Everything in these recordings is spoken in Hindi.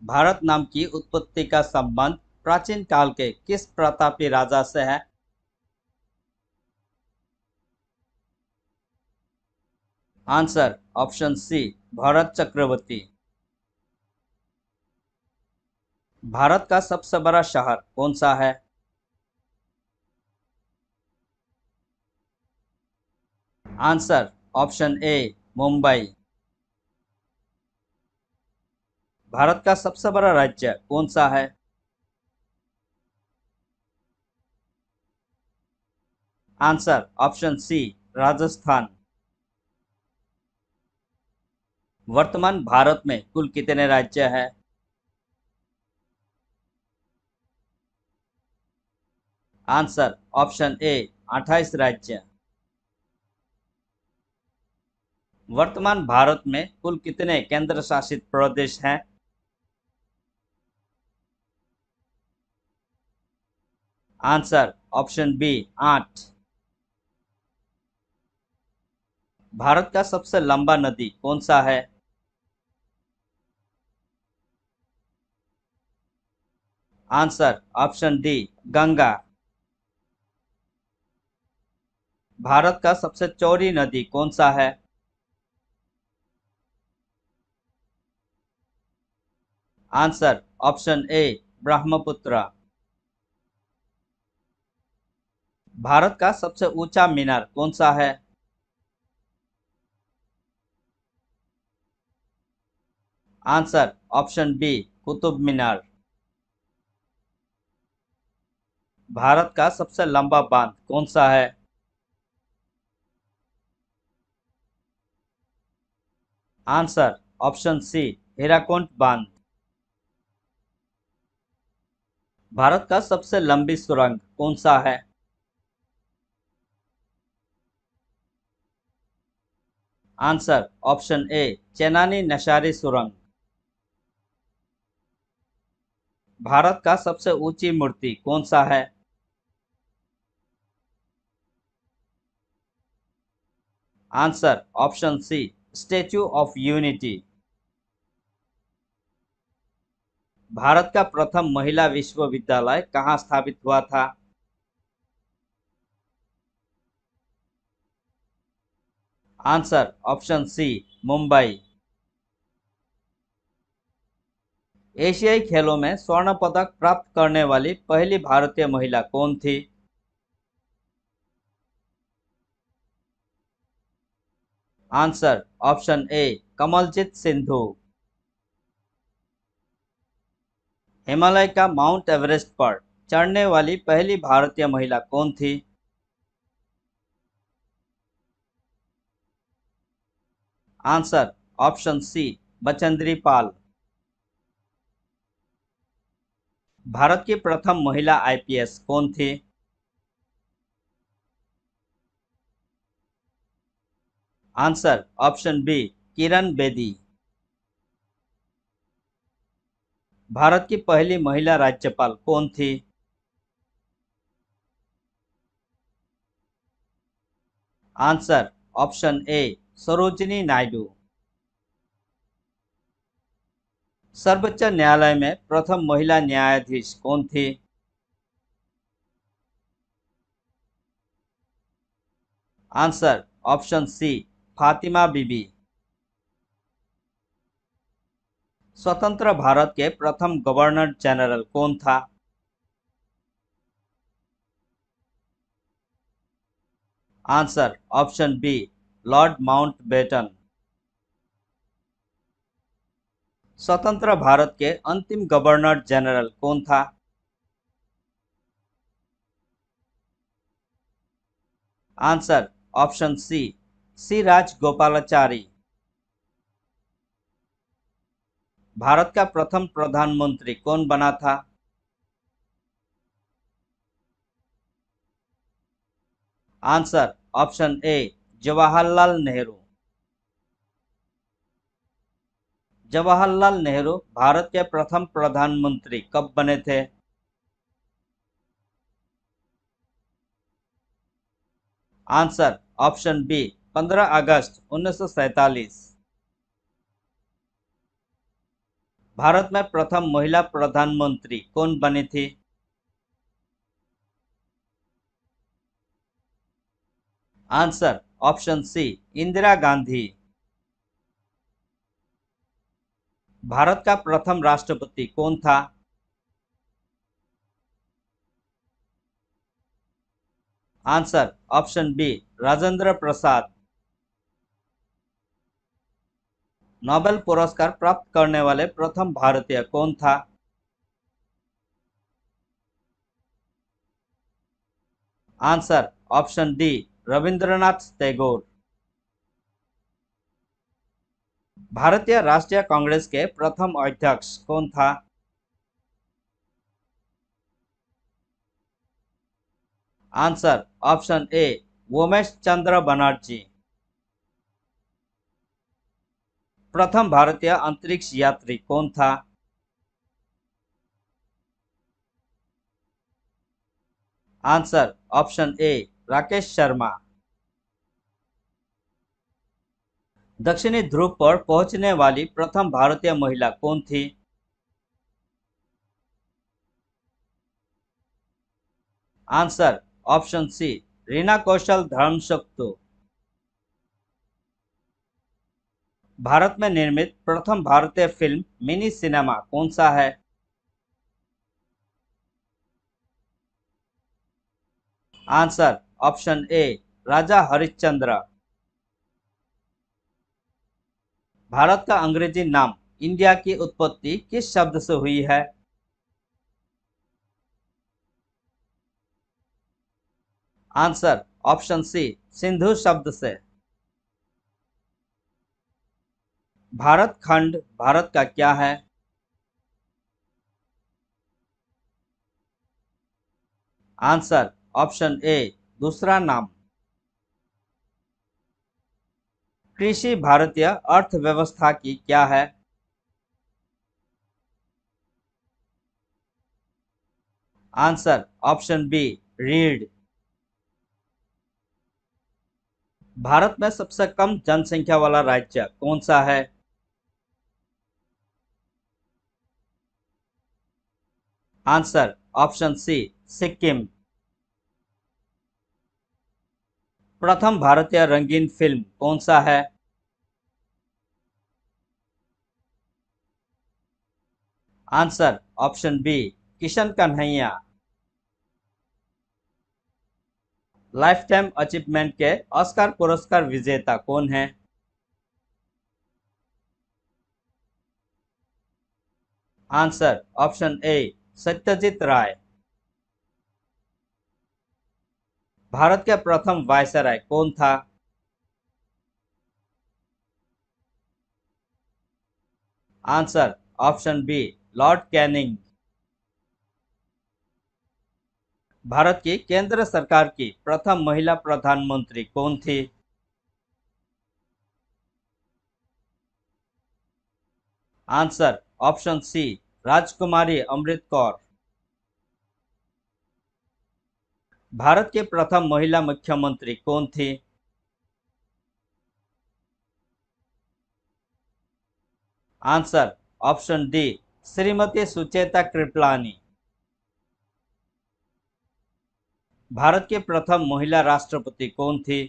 भारत नाम की उत्पत्ति का संबंध प्राचीन काल के किस प्रतापी राजा से है? Answer option C, Bharat Chakravarti. Bharat का सबसे बड़ा शहर कौन सा है? Answer option A, Mumbai. Bharat का सबसे बड़ा राज्य कौन सा है? Answer option C, Rajasthan. वर्तमान भारत में कुल कितने राज्य हैं? आंसर ऑप्शन ए, 28 राज्य। वर्तमान भारत में कुल कितने केंद्र शासित प्रदेश हैं? Answer option B, 8। भारत का सबसे लंबा नदी कौन सा है? Answer option D, Ganga. Bharat का सबसे चौड़ी नदी कौन सा है? आंसर ऑप्शन ए, ब्रह्मपुत्र। भारत का सबसे ऊंचा मीनार कौन सा है? Answer option B, Qutub Minar. Bharat का सबसे लंबा बांध कौन सा है? आंसर ऑप्शन सी, हीराकुंड बांध। भारत का सबसे लंबी सुरंग कौन सा है? Answer option A, Chenani Nashri सुरंग। भारत का सबसे ऊंची मूर्ति कौन सा है? Answer option C, Statue of Unity. Bharat का प्रथम महिला विश्वविद्यालय कहाँ स्थापित हुआ था? Answer option C, Mumbai. एशियाई खेलों में स्वर्ण पदक प्राप्त करने वाली पहली भारतीय महिला कौन थी? Answer option A, Kamaljeet Sindhu. Himalaya का माउंट एवरेस्ट पर चढ़ने वाली पहली भारतीय महिला कौन थी? Answer option C, Bachendri Pal. Bharat की प्रथम महिला आईपीएस कौन थी? Answer option B, Kiran Bedi. Bharat की पहली महिला राज्यपाल कौन थी? Answer option A, Sarojini Naidu. सर्वोच्च न्यायालय में प्रथम महिला न्यायाधीश कौन थी? Answer option C, Fatima Bibi. स्वतंत्र भारत के प्रथम गवर्नर जनरल कौन था? Answer option B, Lord Mountbatten. स्वतंत्र भारत के अंतिम गवर्नर जनरल कौन था? आंसर ऑप्शन सी, सी राजगोपालाचारी। भारत का प्रथम प्रधानमंत्री कौन बना था? Answer option A, Jawaharlal Nehru. Jawaharlal Nehru Bharat के प्रथम प्रधानमंत्री कब बने थे? आंसर ऑप्शन बी, 15 अगस्त 1947। भारत में प्रथम महिला प्रधानमंत्री कौन बनी थी? Answer option C, Indira Gandhi. Bharat का प्रथम राष्ट्रपति कौन था? Answer option B, Rajendra Prasad. Nobel पुरस्कार प्राप्त करने वाले प्रथम भारतीय कौन था? Answer option D, Ravindranath Tagore. Bharatiya Rashtriya Congress के प्रथम अध्यक्ष कौन था? आंसर ऑप्शन ए, उमेश चंद्र बनर्जी। प्रथम भारतीय अंतरिक्ष यात्री कौन था? आंसर ऑप्शन ए, राकेश शर्मा। दक्षिणी ध्रुव पर पहुंचने वाली प्रथम भारतीय महिला कौन थी? आंसर ऑप्शन सी, रीना कौशल धर्मशक्तु। भारत में निर्मित प्रथम भारतीय फिल्म मिनी सिनेमा कौन सा है? आंसर ऑप्शन ए, राजा हरिश्चंद्र। भारत का अंग्रेजी नाम इंडिया की उत्पत्ति किस शब्द से हुई है? आंसर ऑप्शन सी, सिंधु शब्द से। भारत खंड भारत का क्या है? आंसर ऑप्शन ए, दूसरा नाम। कृषि भारतीय अर्थव्यवस्था की क्या है? आंसर ऑप्शन बी, रीढ़। भारत में सबसे कम जनसंख्या वाला राज्य कौन सा है? Answer option C, Sikkim. प्रथम भारतीय रंगीन फिल्म कौन सा है? Answer option B, Kishan Kanhaiya. Life time achievement के ऑस्कर पुरस्कार विजेता कौन है? Answer option A, Satyajit Ray. Bharat के प्रथम वायसराय कौन था? Answer option B, Lord Canning. Bharat की केंद्र सरकार की प्रथम महिला प्रधानमंत्री कौन थी? आंसर ऑप्शन सी, राजकुमारी अमृत कौर। भारत की प्रथम महिला मुख्यमंत्री कौन थी? Answer option D, Shrimati Sucheta Kripalani. Bharat की प्रथम महिला राष्ट्रपति कौन थी?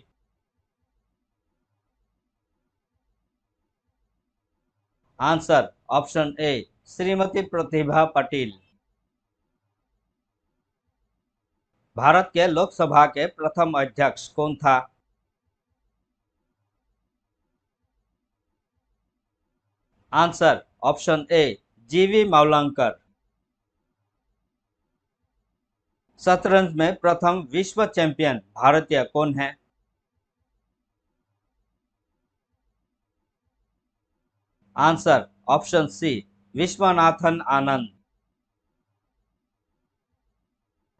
आंसर ऑप्शन ए, श्रीमती प्रतिभा पाटिल। भारत के लोकसभा के प्रथम अध्यक्ष कौन था? आंसर ऑप्शन ए, जीवी मावलंकर। शतरंज में प्रथम विश्व चैंपियन भारतीय कौन है? Answer option C, Viswanathan Anand.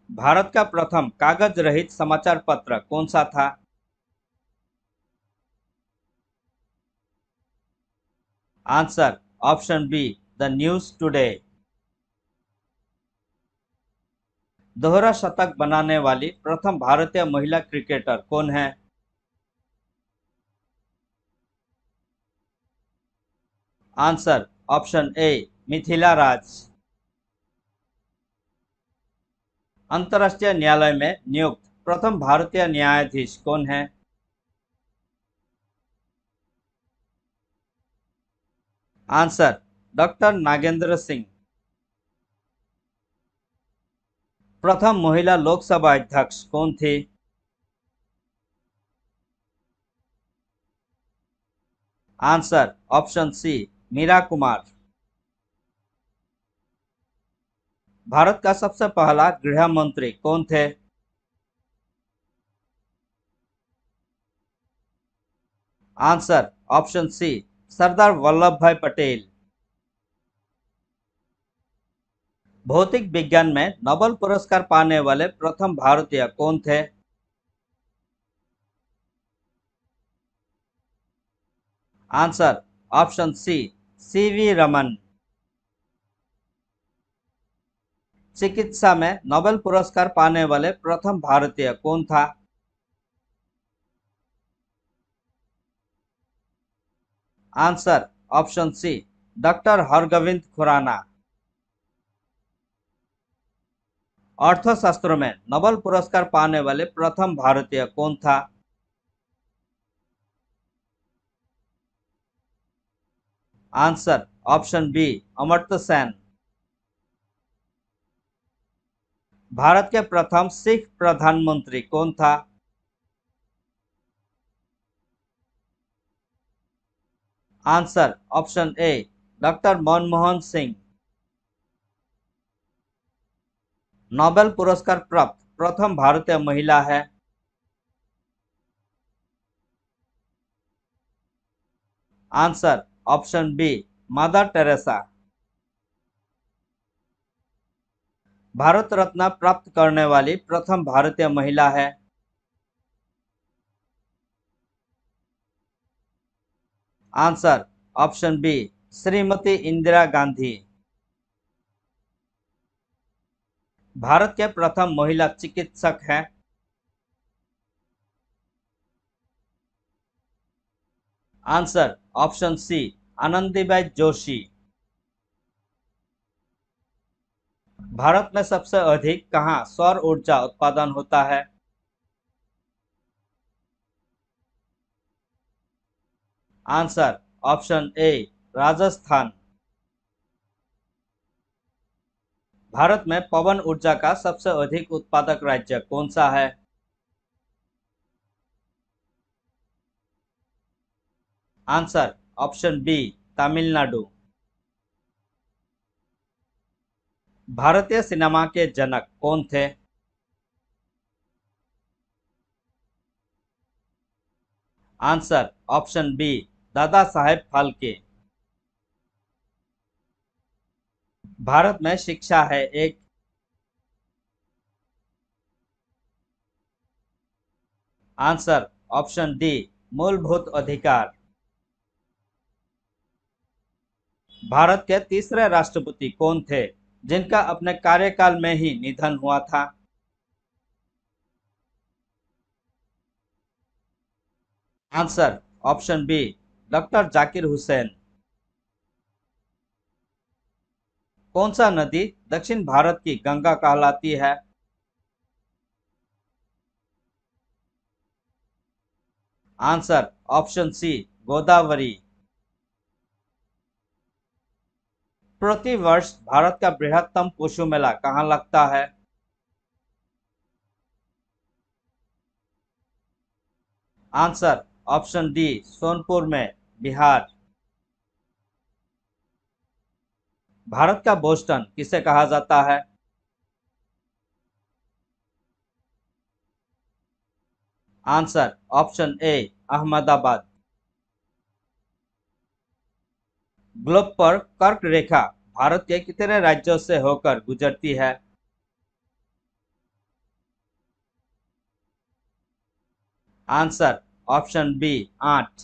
Bharat का प्रथम कागज रहित समाचार पत्र कौन सा था? Answer option B, the News Today. दोहरा शतक बनाने वाली प्रथम भारतीय महिला क्रिकेटर कौन है? Answer option A, Mithali Raj. अंतर्राष्ट्रीय न्यायालय में नियुक्त प्रथम भारतीय न्यायाधीश कौन है? Answer doctor Nagendra Singh. प्रथम महिला लोकसभा अध्यक्ष कौन थी? Answer option C Meera Kumar. Bharat का सबसे पहला गृह मंत्री कौन थे? Answer option C Sardar Vallabh Bhai Patel. भौतिक विज्ञान में नोबेल पुरस्कार पाने वाले प्रथम भारतीय कौन थे? Answer option C C V Raman. चिकित्सा में नोबेल पुरस्कार पाने वाले प्रथम भारतीय कौन था? Answer option C doctor Hargovind Khorana. अर्थशास्त्र में नोबेल पुरस्कार पाने वाले प्रथम भारतीय कौन था? Answer option B Amartya Sen. Bharat के प्रथम सिख प्रधानमंत्री कौन था? Answer option A doctor Manmohan Singh. Nobel पुरस्कार प्राप्त प्रथम भारतीय महिला है? Answer option B mother Teresa. Bharat Ratna प्राप्त करने वाली प्रथम भारतीय महिला है? Answer option B Shrimati Indira Gandhi. Bharat के प्रथम महिला चिकित्सक हैं? Answer option C Anandibai Joshi. भारत में सबसे अधिक कहाँ सौर ऊर्जा उत्पादन होता है? आंसर ऑप्शन ए राजस्थान। भारत में पवन ऊर्जा का सबसे अधिक उत्पादक राज्य कौन सा है? Answer option B Tamil Nadu. भारतीय सिनेमा के जनक कौन थे? Answer option B Dada Saheb Phalke. Bharat में शिक्षा है एक? आंसर ऑप्शन डी मूलभूत अधिकार। भारत के तीसरे राष्ट्रपति कौन थे जिनका अपने कार्यकाल में ही निधन हुआ था? Answer option B doctor Zakir Hussain. कौन सा नदी दक्षिण भारत की गंगा कहलाती है? Answer option C Godavari. प्रति वर्ष भारत का बृहत्तम पशु मेला कहाँ लगता है? आंसर ऑप्शन डी सोनपुर में, बिहार। भारत का बोस्टन किसे कहा जाता है? आंसर ऑप्शन ए अहमदाबाद। ग्लोब पर कर्क रेखा भारत के कितने राज्यों से होकर गुजरती है? Answer option B 8।